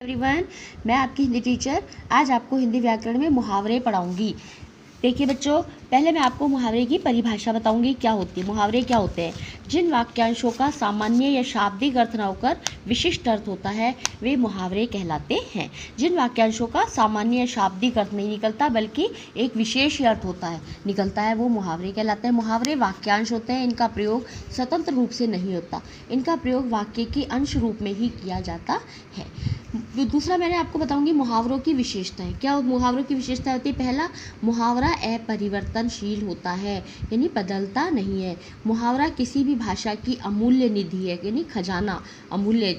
Everyone, मैं आपकी Hindi teacher आज आपको हिंदी व्याकरण में मुहावरे पढ़ाऊंगी। देखिए बच्चों, पहले मैं आपको मुहावरे की परिभाषा बताऊंगी क्या होती है। मुहावरे क्या होते हैं? जिन वाक्यांशों का सामान्य या शाब्दिक अर्थ न होकर विशिष्ट अर्थ होता है वे मुहावरे कहलाते हैं। जिन वाक्यांशों का सामान्य या शाब्दिक अर्थ नहीं निकलता बल्कि एक विशेष अर्थ निकलता है वो मुहावरे कहलाते हैं। मुहावरे वाक्यांश होते हैं, इनका प्रयोग स्वतंत्र रूप से नहीं होता, इनका प्रयोग वाक्य के अंश रूप में ही किया जाता है। दूसरा मैंने आपको बताऊंगी मुहावरों की विशेषताएं। क्या मुहावरों की विशेषता होती है? पहला, मुहावरा अपरिवर्तनशील होता है, यानी बदलता नहीं है। मुहावरा किसी भी भाषा की अमूल्य निधि है, यानी खजाना, अमूल्य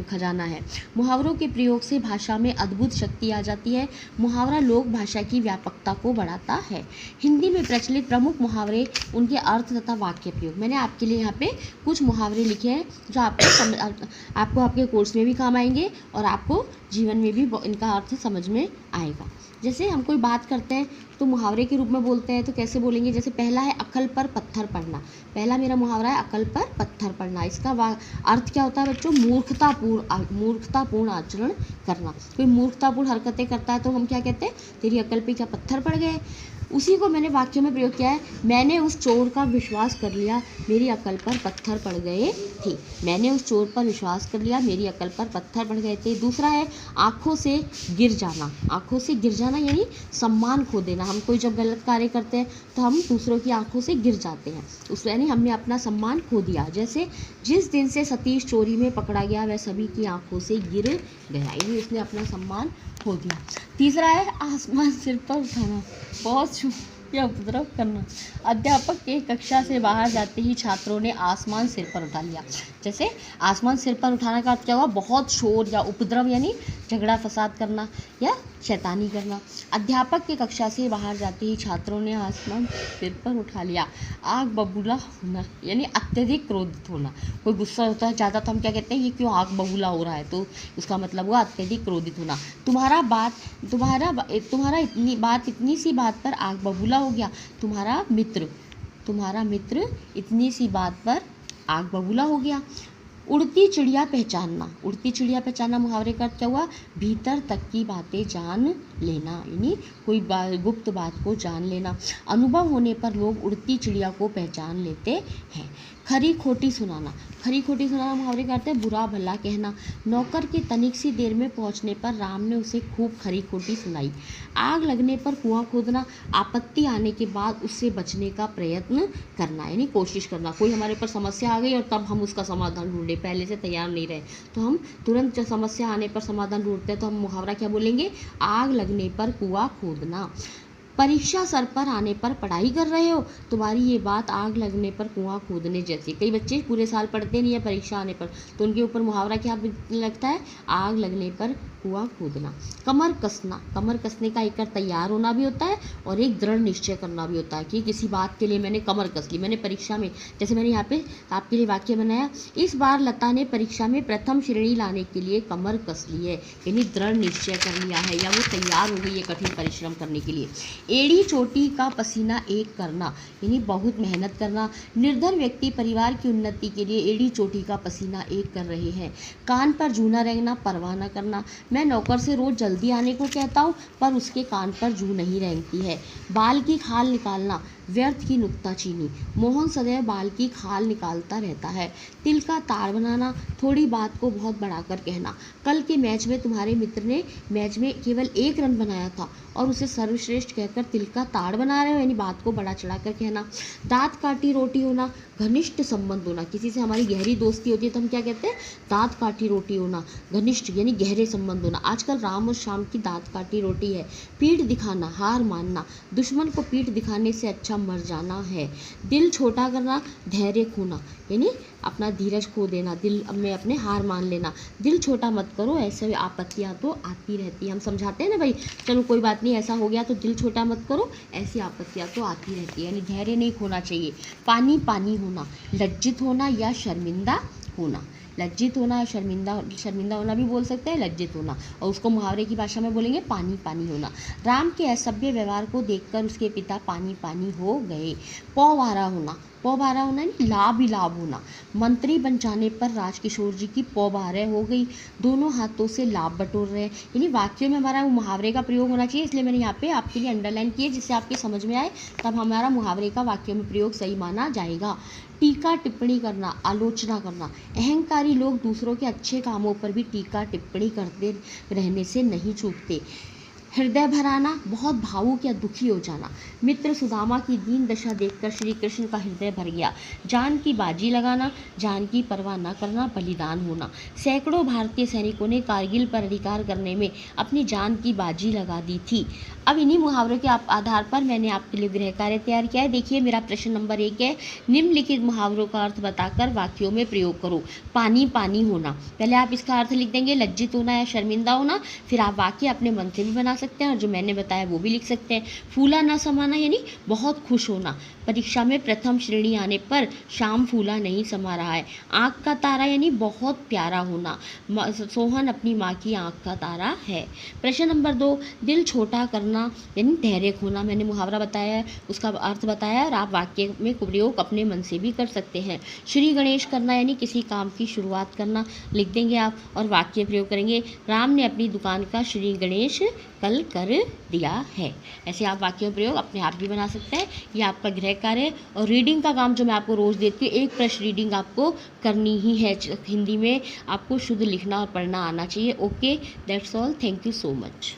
खजाना है। मुहावरों के प्रयोग से भाषा में अद्भुत शक्ति आ जाती है। मुहावरा लोक भाषा की व्यापकता को बढ़ाता है। हिंदी में प्रचलित प्रमुख मुहावरे, उनके अर्थ तथा वाक्य प्रयोग। मैंने आपके लिए यहाँ पे कुछ मुहावरे लिखे हैं जो आपको आपके कोर्स में भी काम आएंगे और आपको जीवन में भी इनका अर्थ समझ में आएगा। जैसे हम कोई बात करते हैं तो मुहावरे के रूप में बोलते हैं तो कैसे बोलेंगे? जैसे पहला है अकल पर पत्थर पड़ना। पहला मेरा मुहावरा है अकल पर पत्थर पड़ना। इसका अर्थ क्या होता है बच्चों? मूर्खतापूर्ण आचरण करना। कोई मूर्खतापूर्ण हरकतें करता है तो हम क्या कहते हैं? तेरी अकल पे क्या पत्थर पड़ गए। उसी को मैंने वाक्य में प्रयोग किया है, मैंने उस चोर का विश्वास कर लिया, मेरी अकल पर पत्थर पड़ गए थे। मैंने उस चोर पर विश्वास कर लिया, मेरी अकल पर पत्थर पड़ गए थे। दूसरा है आँखों से गिर जाना। आँखों से गिर जाना यानी सम्मान खो देना। हम कोई जब गलत कार्य करते हैं तो हम दूसरों की आँखों से गिर जाते हैं, उस यानी हमने अपना सम्मान खो दिया। जैसे जिस दिन से सतीश चोरी में पकड़ा गया वह सभी की आँखों से गिर गया, यानी उसने अपना सम्मान खो दिया। तीसरा है आसमान सिर पर उठाना, बहुत या उपद्रव करना। अध्यापक के कक्षा से बाहर जाते ही छात्रों ने आसमान सिर पर उठा लिया। जैसे आसमान सिर पर उठाने का अर्थ क्या हुआ? बहुत शोर या उपद्रव, यानी झगड़ा फसाद करना या शैतानी करना। अध्यापक के कक्षा से बाहर जाते ही छात्रों ने आसमान सिर पर उठा लिया। आग बबूला होना यानी अत्यधिक क्रोधित होना। कोई गुस्सा होता है ज़्यादा तो हम क्या कहते हैं? ये क्यों आग बबूला हो रहा है, तो उसका मतलब हुआ अत्यधिक क्रोधित होना। तुम्हारा इतनी सी बात पर आग बबूला हो गया। तुम्हारा मित्र इतनी सी बात पर आग बबूला हो गया। उड़ती चिड़िया पहचानना मुहावरे का अर्थ क्या हुआ? भीतर तक की बातें जान लेना, यानी कोई गुप्त बात को जान लेना। अनुभव होने पर लोग उड़ती चिड़िया को पहचान लेते हैं। खरी खोटी सुनाना मुहावरे का अर्थ है बुरा भला कहना। नौकर के तनिक सी देर में पहुंचने पर राम ने उसे खूब खरी खोटी सुनाई। आग लगने पर कुआं खोदना। आपत्ति आने के बाद उससे बचने का प्रयत्न करना, यानी कोशिश करना। कोई हमारे पर समस्या आ गई और तब हम उसका समाधान ढूंढे, पहले से तैयार नहीं रहे तो हम तुरंत समस्या आने पर समाधान ढूंढते हैं तो हम मुहावरा क्या बोलेंगे? आग लगने पर कुआं खोदना। परीक्षा सर पर आने पर पढ़ाई कर रहे हो, तुम्हारी ये बात आग लगने पर कुआं खोदने जैसी। कई बच्चे पूरे साल पढ़ते नहीं है, परीक्षा आने पर तो उनके ऊपर मुहावरा क्या लगता है? आग लगने पर कुआं खोदना। कमर कसने का एक अर्थ तैयार होना भी होता है और एक दृढ़ निश्चय करना भी होता है कि किसी बात के लिए मैंने कमर कस ली। मैंने परीक्षा में, जैसे मैंने यहाँ पे आपके लिए वाक्य बनाया, इस बार लता ने परीक्षा में प्रथम श्रेणी लाने के लिए कमर कस ली है, यानी दृढ़ निश्चय कर लिया है या वो तैयार हो गई है कठिन परिश्रम करने के लिए। एड़ी चोटी का पसीना एक करना, यानी बहुत मेहनत करना। निर्धन व्यक्ति परिवार की उन्नति के लिए एड़ी चोटी का पसीना एक कर रहे हैं। कान पर जूना रेंगना, परवाह न करना। मैं नौकर से रोज जल्दी आने को कहता हूँ पर उसके कान पर जू नहीं रेंगती है। बाल की खाल निकालना, व्यर्थ की नुक्ताचीनी। मोहन सदैव बाल की खाल निकालता रहता है। तिल का ताड़ बनाना, थोड़ी बात को बहुत बढ़ाकर कहना। कल के मैच में तुम्हारे मित्र ने मैच में केवल 1 रन बनाया था और उसे सर्वश्रेष्ठ कहकर तिल का ताड़ बना रहे हो, यानी बात को बढ़ा चढ़ाकर कहना। दांत काटी रोटी होना, घनिष्ठ संबंध होना। किसी से हमारी गहरी दोस्ती होती है तो हम क्या कहते हैं? दांत काटी रोटी होना। घनिष्ठ यानी गहरे संबंध होना। आजकल राम और शाम की दांत काटी रोटी है। पीठ दिखाना, हार मानना। दुश्मन को पीठ दिखाने से अच्छा मर जाना है। दिल छोटा करना, धैर्य खोना, यानी अपना धीरज खो देना, दिल में अपने हार मान लेना। दिल छोटा मत करो, ऐसे आपत्तियाँ तो आती रहती है। हम समझाते हैं ना भाई, चलो कोई बात नहीं, ऐसा हो गया तो दिल छोटा मत करो, ऐसी आपत्तियाँ तो आती रहती है, यानी धैर्य नहीं खोना चाहिए। पानी होना, लज्जित होना या शर्मिंदा होना। लज्जित होना या शर्मिंदा होना भी बोल सकते हैं, लज्जित होना, और उसको मुहावरे की भाषा में बोलेंगे पानी होना। राम के असभ्य व्यवहार को देखकर उसके पिता पानी हो गए। पौवारा होना, पौबारा होना यानी लाभ ही लाभ होना। मंत्री बन जाने पर राजकिशोर जी की पौबारह हो गई, दोनों हाथों से लाभ बटोर रहे हैं। यानी वाक्यों में हमारा मुहावरे का प्रयोग होना चाहिए, इसलिए मैंने यहाँ पे आपके लिए अंडरलाइन किए जिससे आपके समझ में आए, तब हमारा मुहावरे का वाक्यों में प्रयोग सही माना जाएगा। टीका टिप्पणी करना, आलोचना करना। अहंकारी लोग दूसरों के अच्छे कामों पर भी टीका टिप्पणी करते रहने से नहीं चूकते। हृदय भराना, बहुत भावुक या दुखी हो जाना। मित्र सुदामा की दीन दशा देखकर श्री कृष्ण का हृदय भर गया। जान की बाजी लगाना, जान की परवाह न करना, बलिदान होना। सैकड़ों भारतीय सैनिकों ने कारगिल पर अधिकार करने में अपनी जान की बाजी लगा दी थी। अब इन्हीं मुहावरों के आधार पर मैंने आपके लिए गृह कार्य तैयार किया है। देखिए मेरा प्रश्न नंबर 1 है, निम्नलिखित मुहावरों का अर्थ बताकर वाक्यों में प्रयोग करो। पानी पानी होना, पहले आप इसका अर्थ लिख देंगे, लज्जित होना या शर्मिंदा होना। फिर आप वाक्य अपने मन से भी बना सकते हैं और जो मैंने बताया वो भी लिख सकते हैं। फूला ना समाना यानी बहुत खुश होना। परीक्षा में प्रथम श्रेणी आने पर श्याम फूला नहीं समा रहा है। आँख का तारा यानी बहुत प्यारा होना। सोहन अपनी माँ की आँख का तारा है। प्रश्न नंबर 2, दिल छोटा करना यानी धैर्य खोना। मैंने मुहावरा बताया है, उसका अर्थ बताया और आप वाक्य में प्रयोग अपने मन से भी कर सकते हैं। श्री गणेश करना यानी किसी काम की शुरुआत करना, लिख देंगे आप और वाक्य प्रयोग करेंगे। राम ने अपनी दुकान का श्री गणेश कल कर दिया है। ऐसे आप वाक्य प्रयोग अपने आप भी बना सकते हैं। ये आपका गृह कार्य और रीडिंग का काम जो मैं आपको रोज़ देती हूँ, एक प्रश्न रीडिंग आपको करनी ही है। हिंदी में आपको शुद्ध लिखना और पढ़ना आना चाहिए। Okay, that's all, thank you so much.